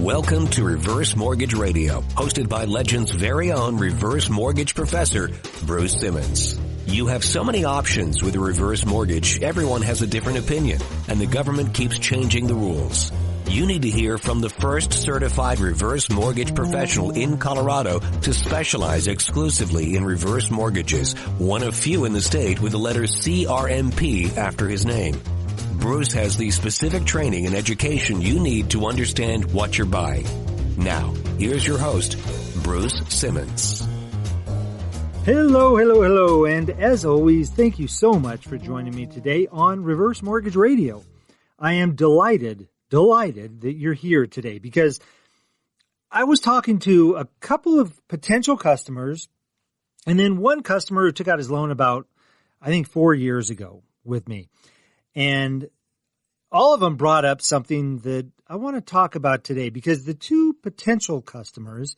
Welcome to Reverse Mortgage Radio, hosted by Legend's very own reverse mortgage professor, Bruce Simmons. You have so many options with a reverse mortgage, everyone has a different opinion, and the government keeps changing the rules. You need to hear from the first certified reverse mortgage professional in Colorado to specialize exclusively in reverse mortgages, one of few in the state with the letter CRMP after his name. Bruce has the specific training and education you need to understand what you're buying. Now, here's your host, Bruce Simmons. Hello, and as always, thank you so much for joining me today on Reverse Mortgage Radio. I am delighted that you're here today because I was talking to a couple of potential customers and then one customer who took out his loan about, I think, 4 years ago with me. And all of them brought up something that I want to talk about today because the two potential customers,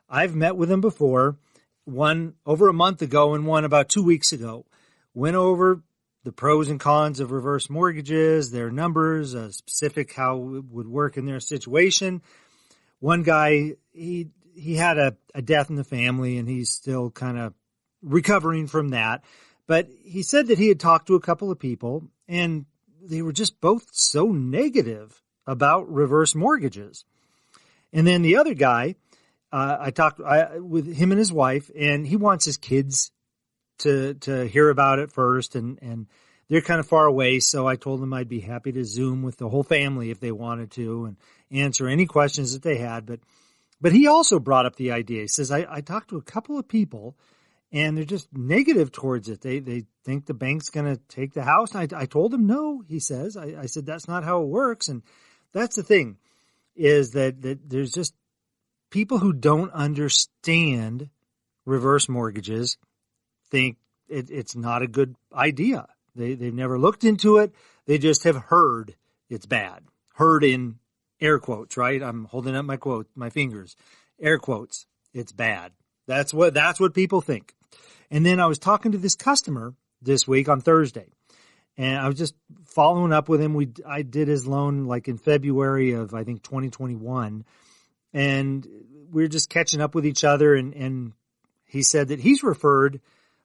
I've met with them before, one over a month ago and one about 2 weeks ago, went over the pros and cons of reverse mortgages, their numbers, specific how it would work in their situation. One guy, he had a death in the family and he's still kind of recovering from that. But he said that he had talked to a couple of people and they were just both so negative about reverse mortgages. And then the other guy, I talked with him and his wife, and he wants his kids to hear about it first, and they're kind of far away, so I told them I'd be happy to Zoom with the whole family if they wanted to and answer any questions that they had. But he also brought up the idea. He says, I talked to a couple of people, and they're just negative towards it. They think the bank's going to take the house. And I told him no, he says. I said, that's not how it works. And that's the thing, is that there's just people who don't understand reverse mortgages think it's not a good idea. They've never looked into it. They just have heard it's bad. Heard in air quotes, right? I'm holding up my fingers. Air quotes. It's bad. That's what people think. And then I was talking to this customer this week on Thursday, and I was just following up with him. I did his loan like in February of, I think, 2021, and we were just catching up with each other, and he said that he's referred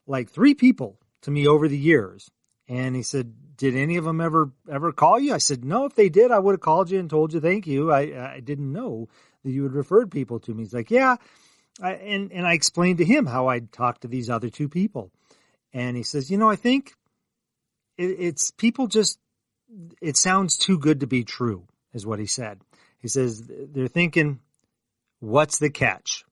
like 3 people to me over the years. And he said, did any of them ever call you? I said, no, if they did, I would have called you and told you thank you. I didn't know that you had referred people to me. He's like, yeah. And I explained to him how I'd talked to these other 2 people. And he says, I think it's people just, it sounds too good to be true, is what he said. He says, they're thinking, what's the catch?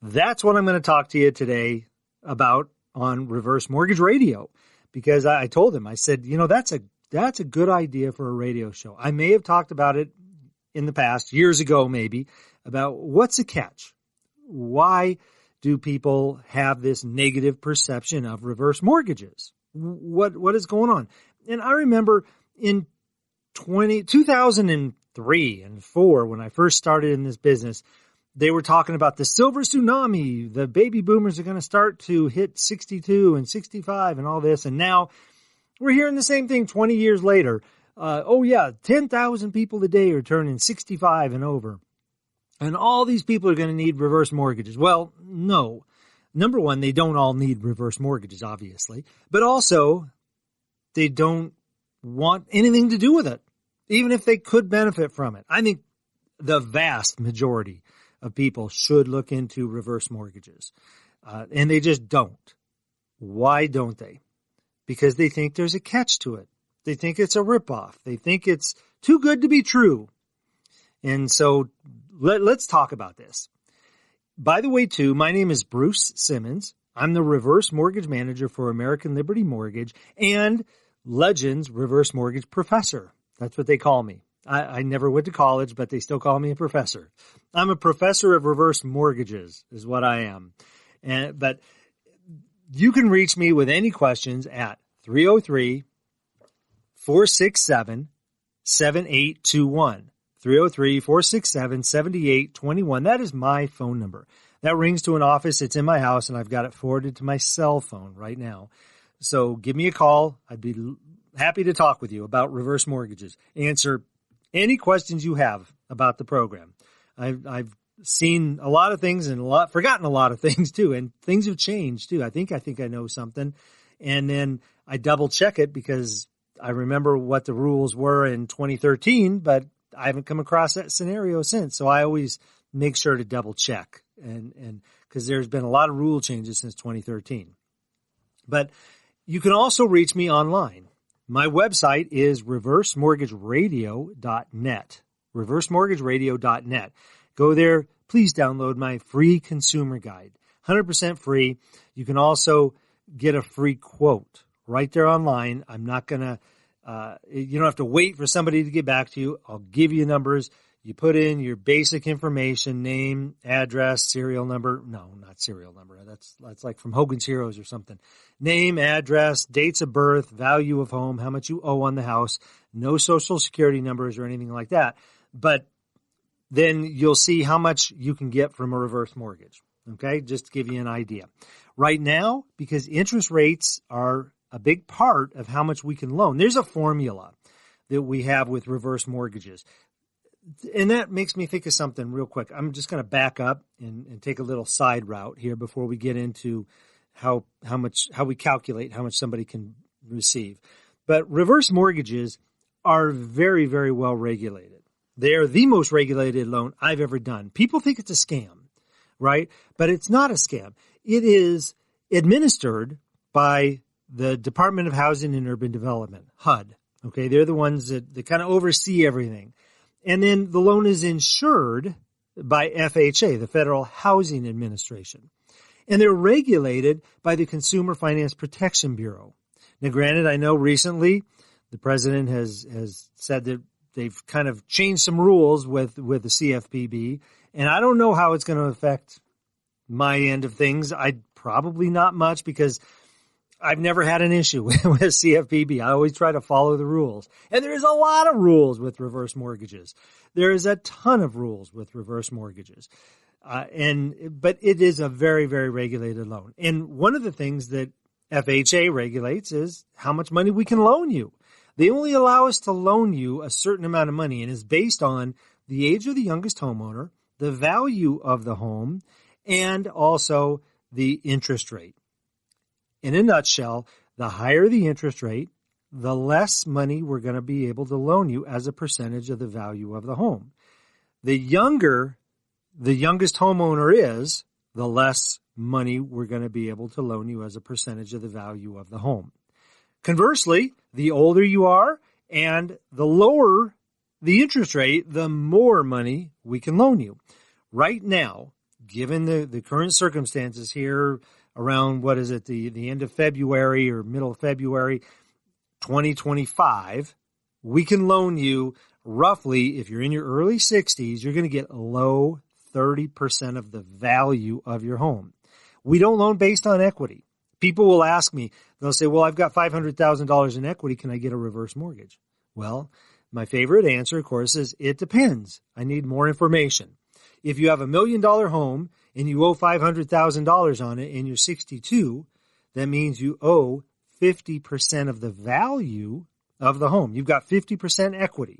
That's what I'm going to talk to you today about on Reverse Mortgage Radio. Because I told him, I said, that's a good idea for a radio show. I may have talked about it in the past, years ago maybe, about what's the catch? Why do people have this negative perception of reverse mortgages? What is going on? And I remember in 2003 and 4, when I first started in this business, they were talking about the silver tsunami. The baby boomers are going to start to hit 62 and 65 and all this. And now we're hearing the same thing 20 years later. 10,000 people a day are turning 65 and over. And all these people are going to need reverse mortgages. Well, no. Number one, they don't all need reverse mortgages, obviously. But also, they don't want anything to do with it, even if they could benefit from it. I think the vast majority of people should look into reverse mortgages. And they just don't. Why don't they? Because they think there's a catch to it. They think it's a ripoff. They think it's too good to be true. And so let's talk about this. By the way, too, my name is Bruce Simmons. I'm the reverse mortgage manager for American Liberty Mortgage and Legends Reverse Mortgage Professor. That's what they call me. I never went to college, but they still call me a professor. I'm a professor of reverse mortgages is what I am. But you can reach me with any questions at 303-467-7821. 303-467-7821. That is my phone number. That rings to an office. It's in my house, and I've got it forwarded to my cell phone right now. So give me a call. I'd be happy to talk with you about reverse mortgages. Answer any questions you have about the program. I've seen a lot of things and forgotten a lot of things too, and things have changed too. I think I know something, and then I double check it because I remember what the rules were in 2013, but I haven't come across that scenario since. So I always make sure to double check, and because there's been a lot of rule changes since 2013. But you can also reach me online. My website is reversemortgageradio.net. reversemortgageradio.net. Go there. Please download my free consumer guide. 100% free. You can also get a free quote right there online. I'm not going to, you don't have to wait for somebody to get back to you. I'll give you numbers. You put in your basic information, name, address, serial number. No, not serial number. That's like from Hogan's Heroes or something. Name, address, dates of birth, value of home, how much you owe on the house, no social security numbers or anything like that. But then you'll see how much you can get from a reverse mortgage. Okay, just to give you an idea. Right now, because interest rates are a big part of how much we can loan, there's a formula that we have with reverse mortgages. And that makes me think of something real quick. I'm just going to back up and take a little side route here before we get into how we calculate how much somebody can receive. But reverse mortgages are very, very well regulated. They are the most regulated loan I've ever done. People think it's a scam, right? But it's not a scam. It is administered by the Department of Housing and Urban Development, HUD. Okay, they're the ones that kind of oversee everything. And then the loan is insured by FHA, the Federal Housing Administration. And they're regulated by the Consumer Finance Protection Bureau. Now, granted, I know recently the president has said that they've kind of changed some rules with the CFPB, and I don't know how it's going to affect my end of things. I'd probably not much because I've never had an issue with CFPB. I always try to follow the rules. And there's a lot of rules with reverse mortgages. There is a ton of rules with reverse mortgages. But it is a very, very regulated loan. And one of the things that FHA regulates is how much money we can loan you. They only allow us to loan you a certain amount of money, and is based on the age of the youngest homeowner, the value of the home, and also the interest rate. In a nutshell, the higher the interest rate, the less money we're going to be able to loan you as a percentage of the value of the home. The younger the youngest homeowner is, the less money we're going to be able to loan you as a percentage of the value of the home. Conversely, the older you are and the lower the interest rate, the more money we can loan you. Right now, given the current circumstances here around, the end of February or middle of February 2025, we can loan you roughly, if you're in your early 60s, you're going to get low 30% of the value of your home. We don't loan based on equity. People will ask me, they'll say, well, I've got $500,000 in equity. Can I get a reverse mortgage? Well, my favorite answer, of course, is it depends. I need more information. If you have $1 million home and you owe $500,000 on it and you're 62, that means you owe 50% of the value of the home. You've got 50% equity.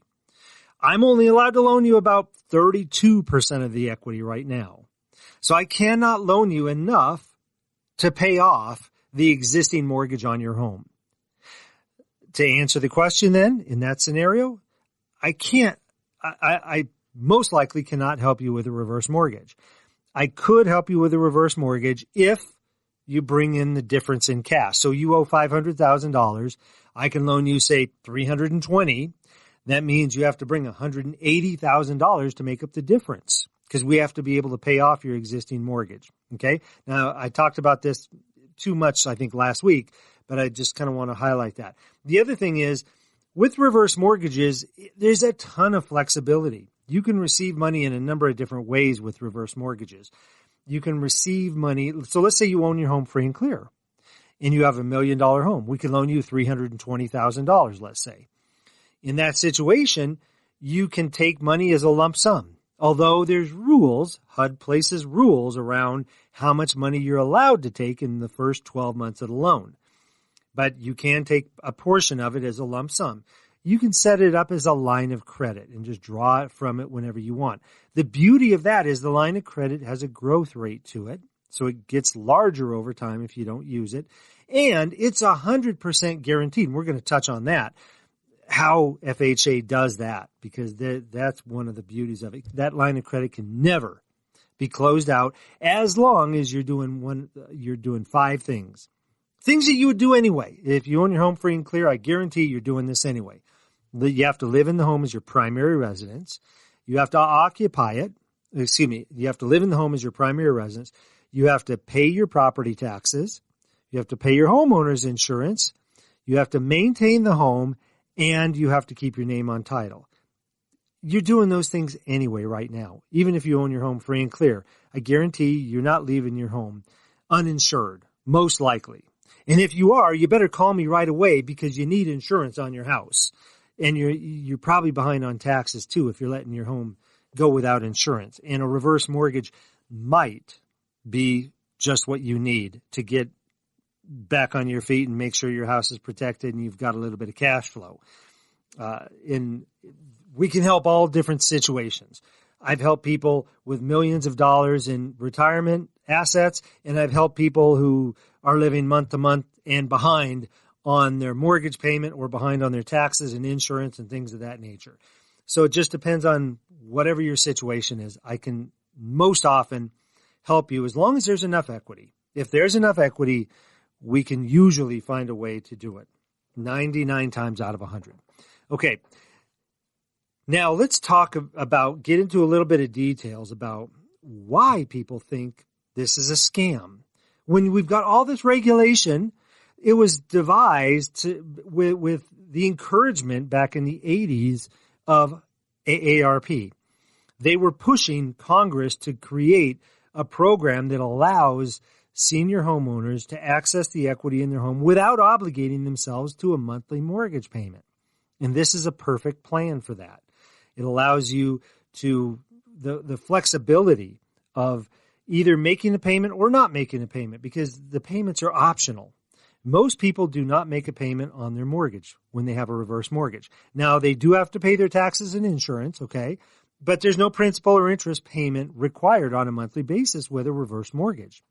I'm only allowed to loan you about 32% of the equity right now. So I cannot loan you enough to pay off the existing mortgage on your home. To answer the question then, in that scenario, I most likely cannot help you with a reverse mortgage. I could help you with a reverse mortgage if you bring in the difference in cash. So you owe $500,000. I can loan you, say, $320,000. That means you have to bring $180,000 to make up the difference because we have to be able to pay off your existing mortgage. Okay. Now, I talked about this too much, I think, last week, but I just kind of want to highlight that. The other thing is, with reverse mortgages, there's a ton of flexibility. You can receive money in a number of different ways with reverse mortgages. You can receive money. So let's say you own your home free and clear and you have $1 million home. We can loan you $320,000, let's say. In that situation, you can take money as a lump sum. Although there's rules, HUD places rules around how much money you're allowed to take in the first 12 months of the loan. But you can take a portion of it as a lump sum. you can set it up as a line of credit and just draw it from it whenever you want. The beauty of that is the line of credit has a growth rate to it, so it gets larger over time if you don't use it. And it's 100% guaranteed. And we're going to touch on that, how FHA does that, because that's one of the beauties of it. That line of credit can never be closed out as long as you're doing 5 things. Things that you would do anyway. If you own your home free and clear, I guarantee you're doing this anyway. You have to live in the home as your primary residence. You have to occupy it. You have to live in the home as your primary residence. You have to pay your property taxes. You have to pay your homeowner's insurance. You have to maintain the home, and you have to keep your name on title. You're doing those things anyway right now, even if you own your home free and clear. I guarantee you're not leaving your home uninsured, most likely. And if you are, you better call me right away because you need insurance on your house. And you're probably behind on taxes too if you're letting your home go without insurance. And a reverse mortgage might be just what you need to get back on your feet and make sure your house is protected and you've got a little bit of cash flow. And we can help all different situations. I've helped people with millions of dollars in retirement assets, and I've helped people who are living month to month and behind on their mortgage payment or behind on their taxes and insurance and things of that nature. So it just depends on whatever your situation is. I can most often help you as long as there's enough equity. If there's enough equity, we can usually find a way to do it 99 times out of 100. Okay. Now let's get into a little bit of details about why people think this is a scam. When we've got all this regulation, it was devised with the encouragement back in the 80s of AARP. They were pushing Congress to create a program that allows senior homeowners to access the equity in their home without obligating themselves to a monthly mortgage payment. And this is a perfect plan for that. It allows you to the flexibility of either making a payment or not making a payment because the payments are optional. Most people do not make a payment on their mortgage when they have a reverse mortgage. Now, they do have to pay their taxes and insurance, okay? But there's no principal or interest payment required on a monthly basis with a reverse mortgage.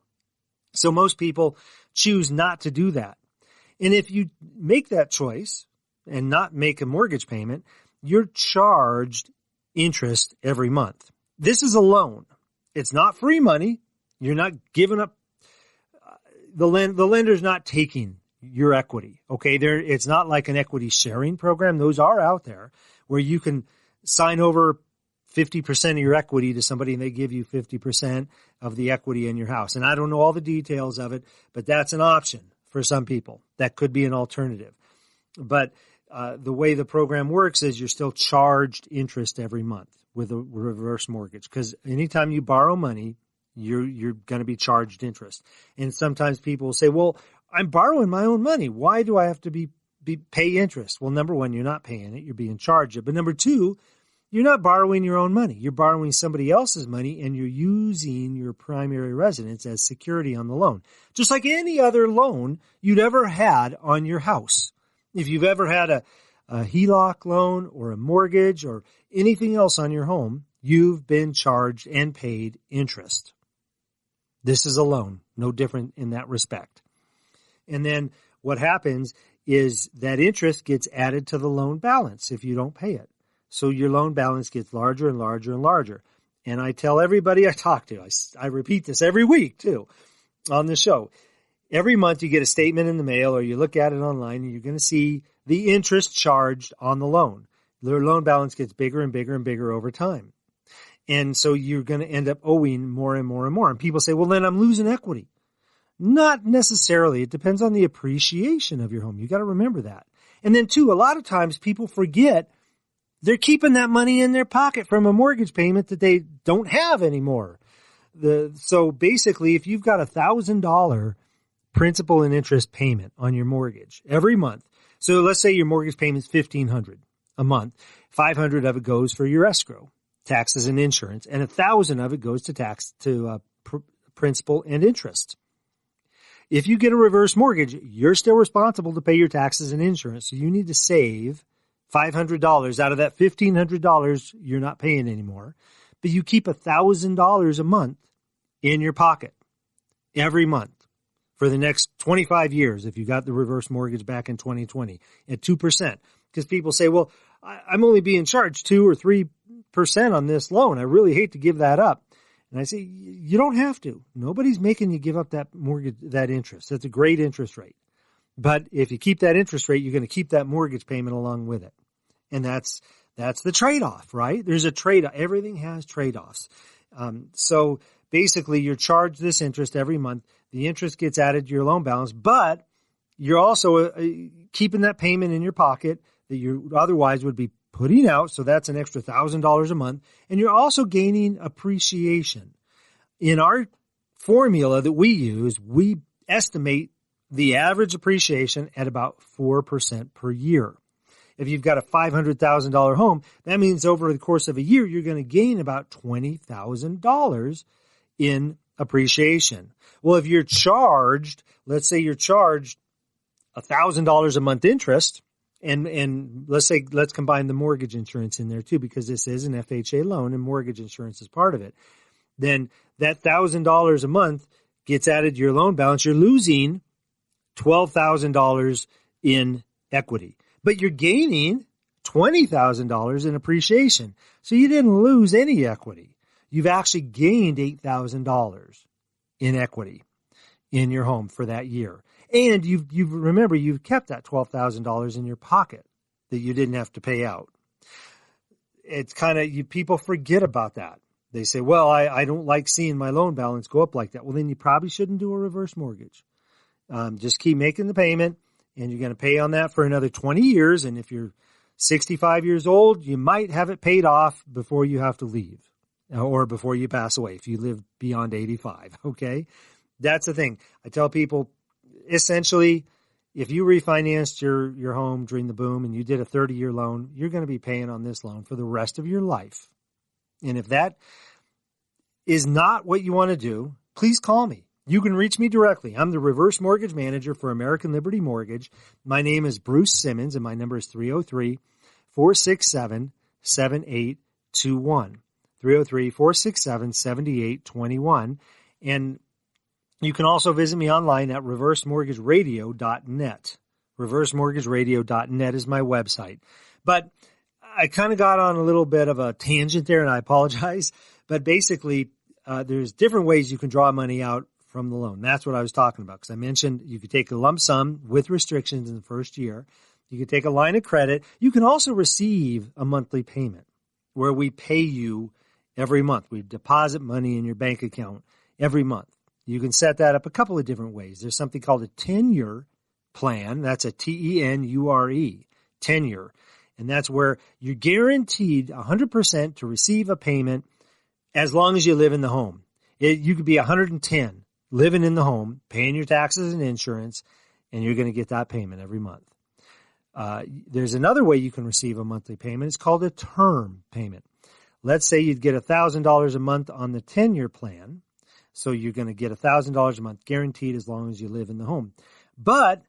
So most people choose not to do that. And if you make that choice and not make a mortgage payment, you're charged interest every month. This is a loan. It's not free money. You're not giving up. The lender's not taking your equity. Okay, it's not like an equity sharing program. Those are out there where you can sign over 50% of your equity to somebody and they give you 50% of the equity in your house. And I don't know all the details of it, but that's an option for some people. That could be an alternative. But the way the program works is you're still charged interest every month with a reverse mortgage because anytime you borrow money, you're going to be charged interest. And sometimes people will say, well, I'm borrowing my own money. Why do I have to pay interest? Well, number one, you're not paying it. You're being charged it. But number two, you're not borrowing your own money. You're borrowing somebody else's money, and you're using your primary residence as security on the loan, just like any other loan you'd ever had on your house. If you've ever had a HELOC loan or a mortgage or anything else on your home, you've been charged and paid interest. This is a loan, no different in that respect. And then what happens is that interest gets added to the loan balance if you don't pay it. So your loan balance gets larger and larger and larger. And I tell everybody I talk to, I repeat this every week too on the show. Every month you get a statement in the mail or you look at it online and you're going to see the interest charged on the loan. Their loan balance gets bigger and bigger and bigger over time. And so you're going to end up owing more and more and more. And people say, well, then I'm losing equity. Not necessarily. It depends on the appreciation of your home. You got to remember that. And then too, a lot of times people forget they're keeping that money in their pocket from a mortgage payment that they don't have anymore. So basically, if you've got $1,000 principal and interest payment on your mortgage every month, so let's say your mortgage payment is $1,500 a month, $500 of it goes for your escrow, taxes and insurance, and $1,000 of it goes to principal and interest. If you get a reverse mortgage, you're still responsible to pay your taxes and insurance. So you need to save $500 out of that $1,500 you're not paying anymore, but you keep $1,000 a month in your pocket every month for the next 25 years if you got the reverse mortgage back in 2020 at 2%. Because people say, well, I'm only being charged 2 or 3% on this loan. I really hate to give that up. And I say, you don't have to. Nobody's making you give up that mortgage, that interest. That's a great interest rate. But if you keep that interest rate, you're going to keep that mortgage payment along with it. And that's the trade-off, right? There's a trade-off. Everything has trade-offs. So basically, you're charged this interest every month. The interest gets added to your loan balance, but you're also keeping that payment in your pocket that you otherwise would be putting out. So that's an extra $1,000 a month. And you're also gaining appreciation. In our formula that we use, we estimate the average appreciation at about 4% per year. If you've got a $500,000 home, that means over the course of a year, you're going to gain about $20,000 in appreciation. Well, if you're charged, let's say you're charged $1,000 a month interest, and let's combine the mortgage insurance in there too, because this is an FHA loan and mortgage insurance is part of it. Then that $1,000 a month gets added to your loan balance. You're losing $12,000 in equity, but you're gaining $20,000 in appreciation. So you didn't lose any equity. You've actually gained $8,000 in equity in your home for that year. And you've kept that $12,000 in your pocket that you didn't have to pay out. It's kind of, people forget about that. They say, well, I don't like seeing my loan balance go up like that. Well, then you probably shouldn't do a reverse mortgage. Just keep making the payment, and you're going to pay on that for another 20 years. And if you're 65 years old, you might have it paid off before you have to leave or before you pass away if you live beyond 85, okay? That's the thing. I tell people, essentially, if you refinanced your home during the boom and you did a 30-year loan, you're going to be paying on this loan for the rest of your life. And if that is not what you want to do, please call me. You can reach me directly. I'm the reverse mortgage manager for American Liberty Mortgage. My name is Bruce Simmons, and my number is 303-467-7821. 303-467-7821. And you can also visit me online at reversemortgageradio.net. Reversemortgageradio.net is my website. But I kind of got on a little bit of a tangent there, and I apologize. But basically, there's different ways you can draw money out from the loan. That's what I was talking about, because I mentioned you could take a lump sum with restrictions in the first year. You could take a line of credit. You can also receive a monthly payment where we pay you every month. We deposit money in your bank account every month. You can set that up a couple of different ways. There's something called a tenure plan. That's a Tenure, tenure. And that's where you're guaranteed 100% to receive a payment as long as you live in the home. You could be 110 living in the home, paying your taxes and insurance, and you're going to get that payment every month. There's another way you can receive a monthly payment. It's called a term payment. Let's say you'd get $1,000 a month on the tenure plan. So you're going to get $1,000 a month guaranteed as long as you live in the home. But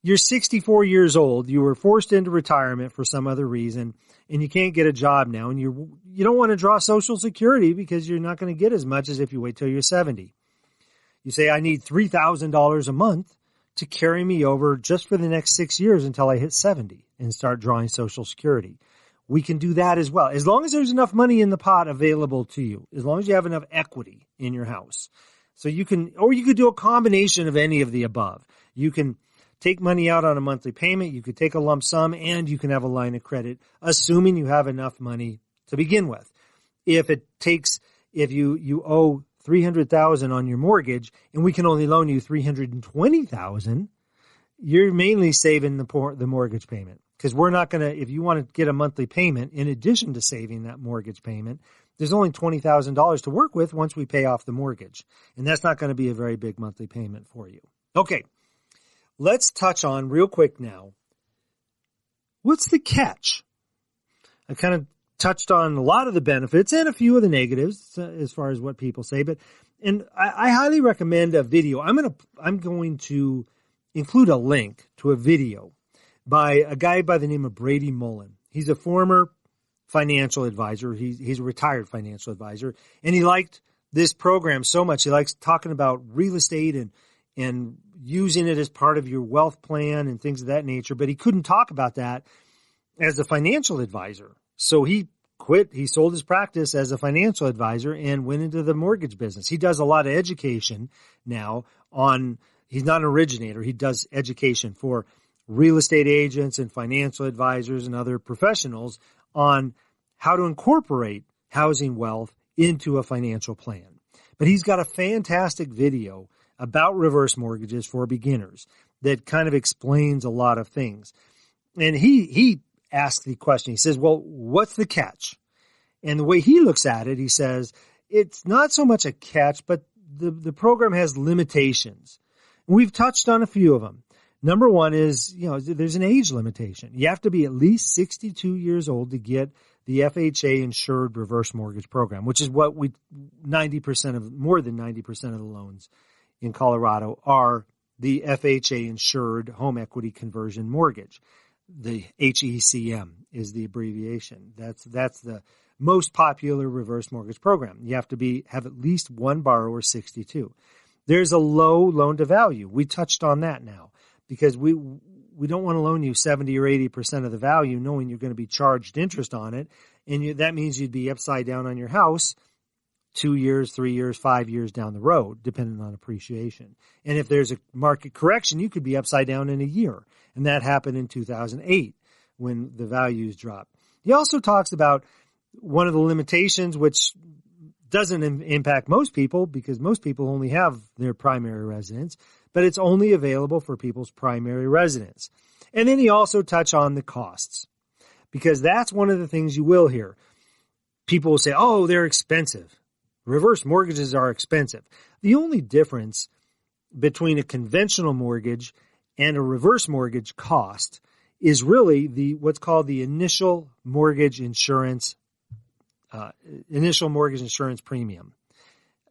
you're 64 years old. You were forced into retirement for some other reason, and you can't get a job now. And you don't want to draw Social Security because you're not going to get as much as if you wait till you're 70. You say, I need $3,000 a month to carry me over just for the next 6 years until I hit 70 and start drawing Social Security. We can do that as well. As long as there's enough money in the pot available to you, as long as you have enough equity in your house. So you could do a combination of any of the above. You can take money out on a monthly payment. You could take a lump sum, and you can have a line of credit, assuming you have enough money to begin with. If you owe $300,000 on your mortgage and we can only loan you $320,000, you're mainly saving the mortgage payment. Because we're not going to, if you want to get a monthly payment, in addition to saving that mortgage payment, there's only $20,000 to work with once we pay off the mortgage. And that's not going to be a very big monthly payment for you. Okay, let's touch on real quick now, what's the catch? I kind of touched on a lot of the benefits and a few of the negatives as far as what people say. And I highly recommend a video. I'm going to include a link to a video by a guy by the name of Brady Mullen. He's a former financial advisor. He's a retired financial advisor, and he liked this program so much. He likes talking about real estate and using it as part of your wealth plan and things of that nature, but he couldn't talk about that as a financial advisor. So he quit. He sold his practice as a financial advisor and went into the mortgage business. He does a lot of education now he's not an originator. He does education for real estate agents and financial advisors and other professionals on how to incorporate housing wealth into a financial plan. But he's got a fantastic video about reverse mortgages for beginners that kind of explains a lot of things. And he asked the question, he says, well, what's the catch? And the way he looks at it, he says, it's not so much a catch, but the program has limitations. We've touched on a few of them. Number one is, there's an age limitation. You have to be at least 62 years old to get the FHA insured reverse mortgage program, which is what more than 90% of the loans in Colorado are the FHA insured home equity conversion mortgage. The HECM is the abbreviation. That's the most popular reverse mortgage program. You have to have at least one borrower 62. There's a low loan to value. We touched on that now because we don't want to loan you 70 or 80% of the value knowing you're going to be charged interest on it. And that means you'd be upside down on your house 2 years, 3 years, 5 years down the road, depending on appreciation. And if there's a market correction, you could be upside down in a year. And that happened in 2008 when the values dropped. He also talks about one of the limitations, which doesn't impact most people because most people only have their primary residence, but it's only available for people's primary residence. And then he also touched on the costs because that's one of the things you will hear. People will say, oh, they're expensive. Reverse mortgages are expensive. The only difference between a conventional mortgage and a reverse mortgage cost is really what's called the initial mortgage insurance premium.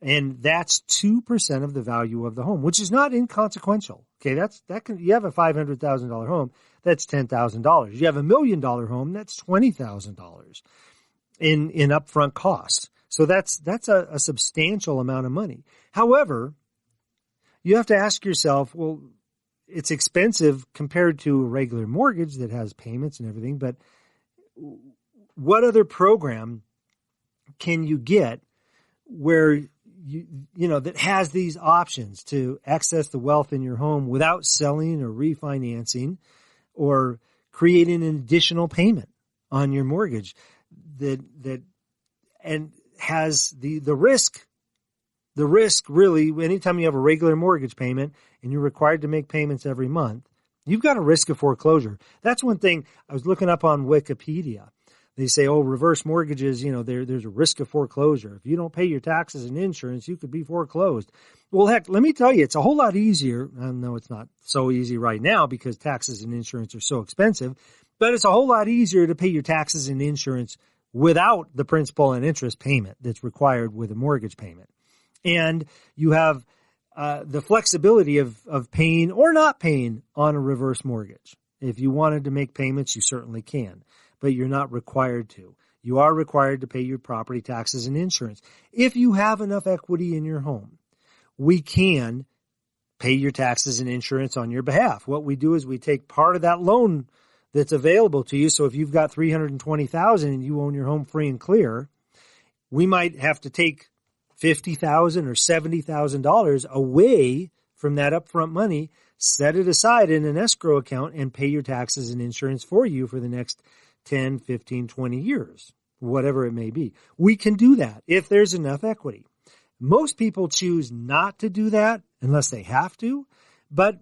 And that's 2% of the value of the home, which is not inconsequential. Okay, you have a $500,000 home, that's $10,000. You have $1 million home, that's $20,000 in upfront costs. So that's a substantial amount of money. However, you have to ask yourself, well, it's expensive compared to a regular mortgage that has payments and everything, but what other program can you get where that has these options to access the wealth in your home without selling or refinancing or creating an additional payment on your mortgage that has the risk really, anytime you have a regular mortgage payment and you're required to make payments every month, you've got a risk of foreclosure. That's one thing I was looking up on Wikipedia. They say, reverse mortgages, there's a risk of foreclosure. If you don't pay your taxes and insurance, you could be foreclosed. Well, heck, let me tell you, it's a whole lot easier. I know it's not so easy right now because taxes and insurance are so expensive, but it's a whole lot easier to pay your taxes and insurance without the principal and interest payment that's required with a mortgage payment. And you have the flexibility of paying or not paying on a reverse mortgage. If you wanted to make payments, you certainly can, but you're not required to. You are required to pay your property taxes and insurance. If you have enough equity in your home, we can pay your taxes and insurance on your behalf. What we do is we take part of that loan that's available to you. So if you've got $320,000 and you own your home free and clear, we might have to take $50,000 or $70,000 away from that upfront money, set it aside in an escrow account, and pay your taxes and insurance for you for the next 10, 15, 20 years, whatever it may be. We can do that if there's enough equity. Most people choose not to do that unless they have to, but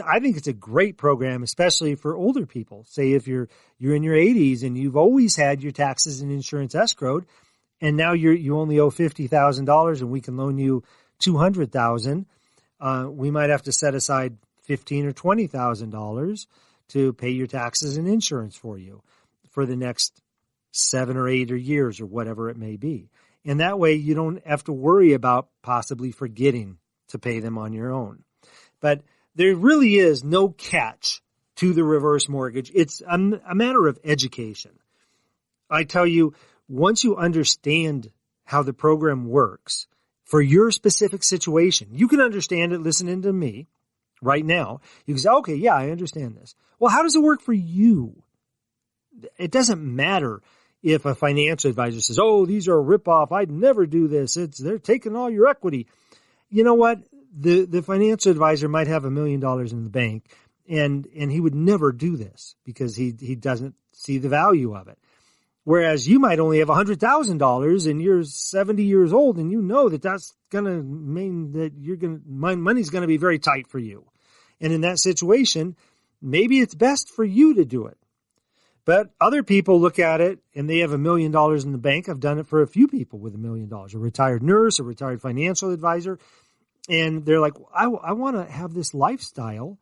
I think it's a great program, especially for older people. Say if you're in your 80s and you've always had your taxes and insurance escrowed, and now you only owe $50,000 and we can loan you $200,000. We might have to set aside $15,000 or $20,000 to pay your taxes and insurance for you for the next 7 or 8 years or whatever it may be. And that way you don't have to worry about possibly forgetting to pay them on your own. But there really is no catch to the reverse mortgage. It's a matter of education. I tell you, once you understand how the program works for your specific situation, you can understand it listening to me right now. You can say, okay, yeah, I understand this. Well, how does it work for you? It doesn't matter if a financial advisor says, oh, these are a ripoff, I'd never do this, they're taking all your equity. You know what? The financial advisor might have $1 million in the bank, and he would never do this because he doesn't see the value of it. Whereas you might only have $100,000 and you're 70 years old, and you know that that's going to mean that money's going to be very tight for you. And in that situation, maybe it's best for you to do it. But other people look at it and they have $1 million in the bank. I've done it for a few people with $1 million, a retired nurse, a retired financial advisor. And they're like, I want to have this lifestyle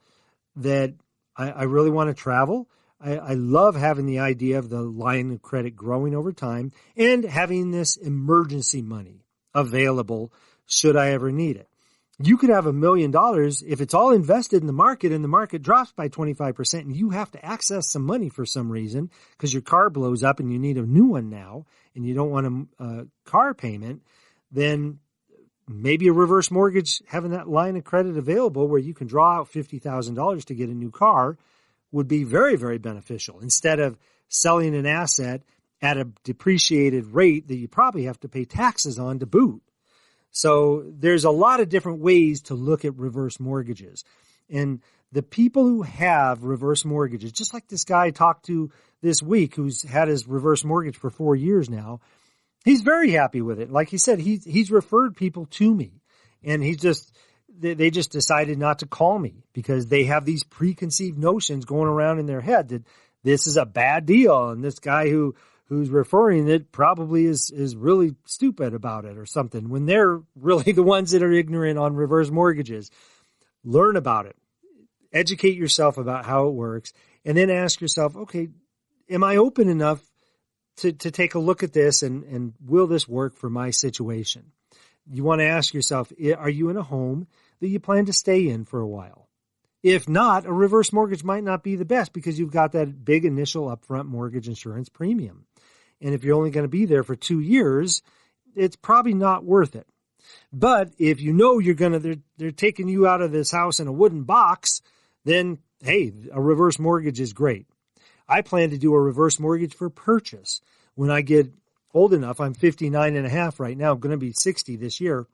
that I really want to travel. I love having the idea of the line of credit growing over time and having this emergency money available should I ever need it. You could have $1 million if it's all invested in the market and the market drops by 25% and you have to access some money for some reason because your car blows up and you need a new one now and you don't want a car payment, then maybe a reverse mortgage, having that line of credit available where you can draw out $50,000 to get a new car would be very, very beneficial instead of selling an asset at a depreciated rate that you probably have to pay taxes on to boot. So there's a lot of different ways to look at reverse mortgages. And the people who have reverse mortgages, just like this guy I talked to this week who's had his reverse mortgage for 4 years now, he's very happy with it. Like he said, he's referred people to me, and they just decided not to call me because they have these preconceived notions going around in their head that this is a bad deal, and this guy who's referring it probably is really stupid about it or something, when they're really the ones that are ignorant on reverse mortgages. Learn about it. Educate yourself about how it works, and then ask yourself, okay, am I open enough to take a look at this, and will this work for my situation? You want to ask yourself, are you in a home that you plan to stay in for a while? If not, a reverse mortgage might not be the best because you've got that big initial upfront mortgage insurance premium. And if you're only going to be there for 2 years, it's probably not worth it. But if you know they're taking you out of this house in a wooden box, then hey, a reverse mortgage is great. I plan to do a reverse mortgage for purchase when I get old enough. I'm 59 and a half right now. I'm going to be 60 this year.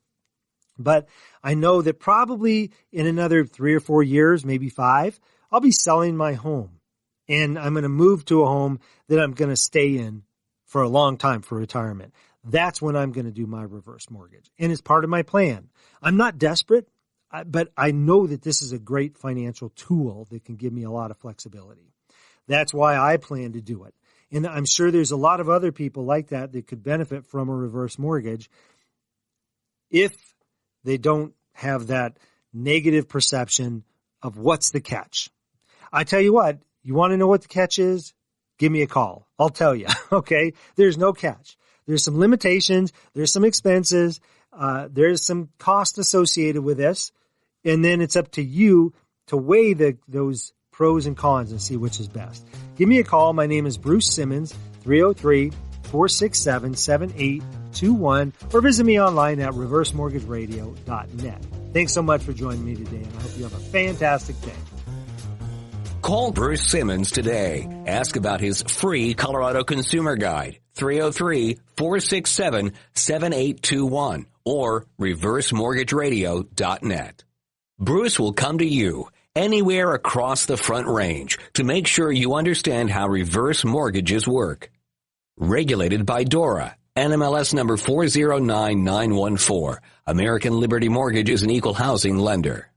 But I know that probably in another 3 or 4 years, maybe 5, I'll be selling my home. And I'm going to move to a home that I'm going to stay in for a long time for retirement. That's when I'm going to do my reverse mortgage. And it's part of my plan. I'm not desperate, but I know that this is a great financial tool that can give me a lot of flexibility. That's why I plan to do it. And I'm sure there's a lot of other people like that could benefit from a reverse mortgage if they don't have that negative perception of what's the catch. I tell you what, you want to know what the catch is? Give me a call. I'll tell you, okay? There's no catch. There's some limitations. There's some expenses. There's some cost associated with this. And then it's up to you to weigh those pros and cons and see which is best. Give me a call. My name is Bruce Simmons, 303-467-7821, or visit me online at reversemortgageradio.net. Thanks so much for joining me today, and I hope you have a fantastic day. Call Bruce Simmons today. Ask about his free Colorado Consumer Guide, 303-467-7821, or reversemortgageradio.net. Bruce will come to you anywhere across the Front Range to make sure you understand how reverse mortgages work. Regulated by DORA, NMLS number 409914. American Liberty Mortgage is an equal housing lender.